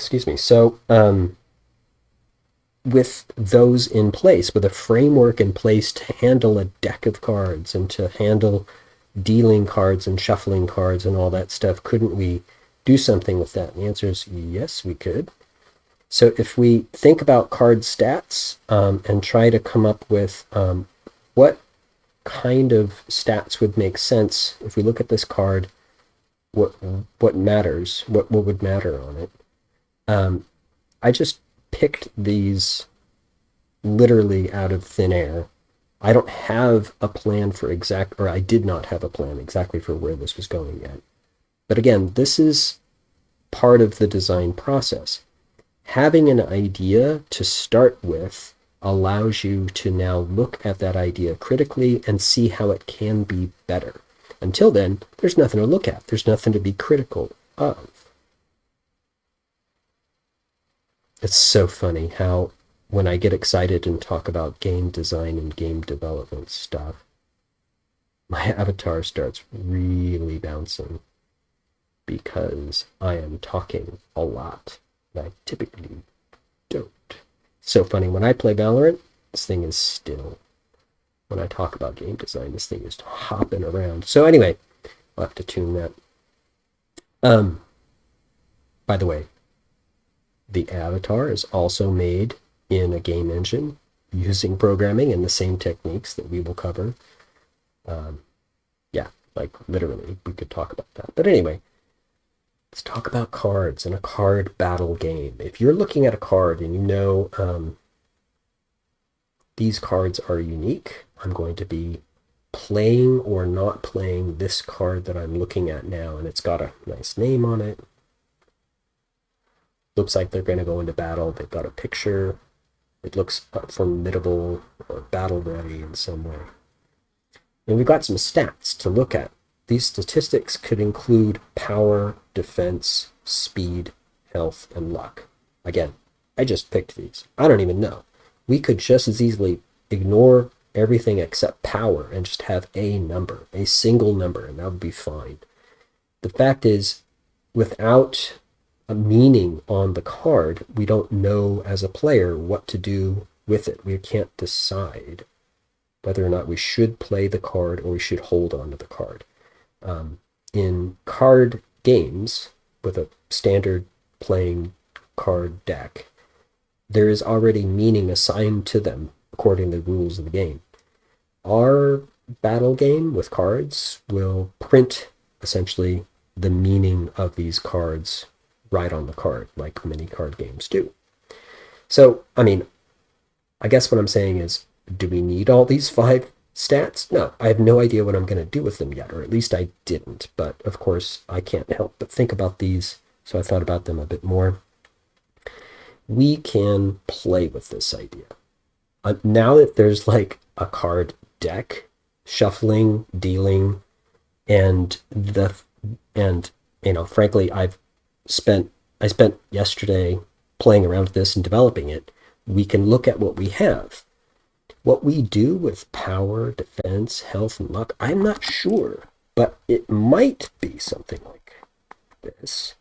excuse me. So with those in place, with a framework in place to handle a deck of cards and to handle dealing cards and shuffling cards and all that stuff, couldn't we do something with that? And the answer is yes, we could. So if we think about card stats and try to come up with what kind of stats would make sense if we look at this card, what matters, what would matter on it. I just picked these literally out of thin air. I don't have a plan for or I did not have a plan exactly for where this was going yet. But again, this is part of the design process. Having an idea to start with allows you to now look at that idea critically and see how it can be better. Until then, there's nothing to look at. There's nothing to be critical of. It's so funny how when I get excited and talk about game design and game development stuff, my avatar starts really bouncing because I am talking a lot. And I typically don't. So funny, when I play Valorant, this thing is still. When I talk about game design, this thing is hopping around. So anyway, I'll have to tune that. By the way, the avatar is also made in a game engine using programming and the same techniques that we will cover. Yeah, like literally, we could talk about that. But anyway, let's talk about cards and a card battle game. If you're looking at a card and you know these cards are unique, I'm going to be playing or not playing this card that I'm looking at now, and it's got a nice name on it. Looks like they're going to go into battle. They've got a picture. It looks formidable or battle ready in some way. And we've got some stats to look at. These statistics could include power, defense, speed, health, and luck. Again, I just picked these. I don't even know. We could just as easily ignore everything except power and just have a number, a single number, and that would be fine. The fact is, without a meaning on the card, we don't know as a player what to do with it. We can't decide whether or not we should play the card or we should hold on to the card. In card games, with a standard playing card deck, there is already meaning assigned to them according to the rules of the game. Our battle game with cards will print essentially the meaning of these cards right on the card, like many card games do. So, I mean, I guess what I'm saying is, do we need all these 5 stats? No, I have no idea what I'm going to do with them yet, or at least I didn't. But of course, I can't help but think about these, so I thought about them a bit more. We can play with this idea. Now that there's like a card deck, shuffling, dealing, and frankly, I spent yesterday playing around with this and developing it. We can look at what we have. What we do with power, defense, health, and luck, I'm not sure, but it might be something like this.